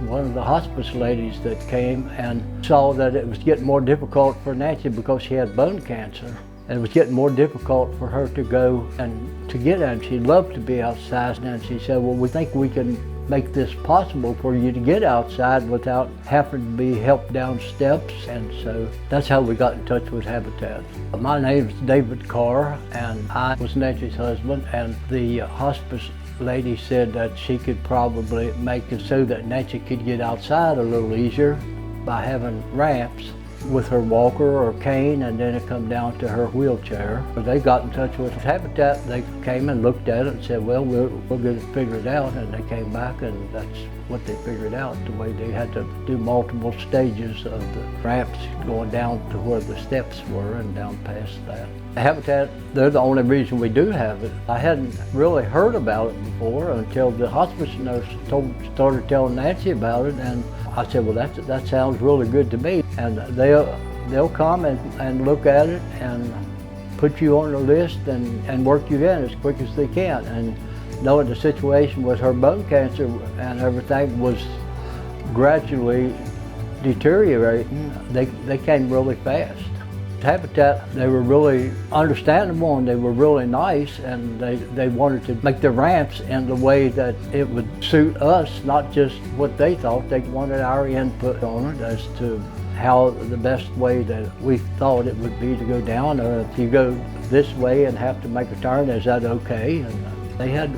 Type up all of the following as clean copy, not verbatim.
one of the hospice ladies that came and saw that it was getting more difficult for Nancy because she had bone cancer. And it was getting more difficult for her to go and to get out. She loved to be outside, and she said, well, we think we can make this possible for you to get outside without having to be helped down steps. And so that's how we got in touch with Habitat. My name is David Carr, and I was Nancy's husband, and the hospice lady said that she could probably make it so that Nancy could get outside a little easier by having ramps with her walker or cane, and then it come down to her wheelchair. They got in touch with Habitat. They came and looked at it and said, well, we'll get it figured out. And they came back, and that's what they figured out, the way they had to do multiple stages of the ramps going down to where the steps were and down past that. Habitat, they're the only reason we do have it. I hadn't really heard about it before until the hospice nurse started telling Nancy about it, and I said, well, that sounds really good to me. And they'll come and look at it and put you on the list and work you in as quick as they can. And knowing the situation with her bone cancer and everything was gradually deteriorating, they came really fast. Habitat, they were really understandable and they were really nice, and they wanted to make the ramps in the way that it would suit us, not just what they thought. They wanted our input on it as to how the best way that we thought it would be to go down, or if you go this way and have to make a turn, is that okay? And they had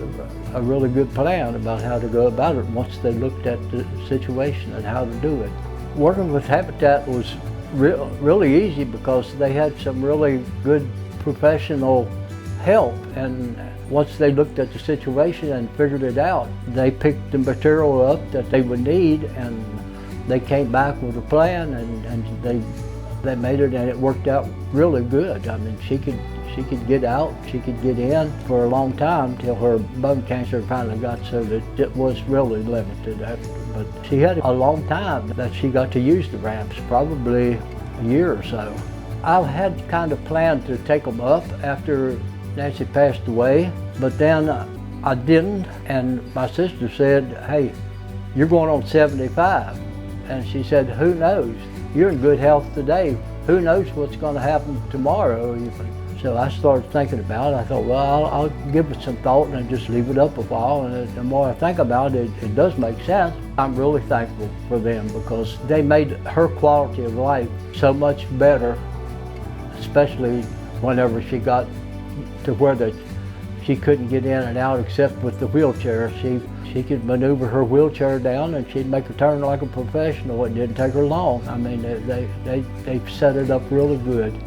a really good plan about how to go about it once they looked at the situation and how to do it. Working with Habitat was really easy because they had some really good professional help, and once they looked at the situation and figured it out, they picked the material up that they would need, and they came back with a plan, and they made it, and it worked out really good. I mean, she could get out, she could get in for a long time till her bone cancer finally got so that it was really limited after. But she had a long time that she got to use the ramps, probably a year or so. I had kind of planned to take them up after Nancy passed away, but then I didn't, and my sister said, hey, you're going on 75. And she said, who knows? You're in good health today. Who knows what's going to happen tomorrow even? So I started thinking about it. I thought, well, I'll give it some thought and just leave it up a while. And the more I think about it, it does make sense. I'm really thankful for them because they made her quality of life so much better, especially whenever she got to where she couldn't get in and out except with the wheelchair. She could maneuver her wheelchair down and she'd make a turn like a professional. It didn't take her long. I mean, they set it up really good.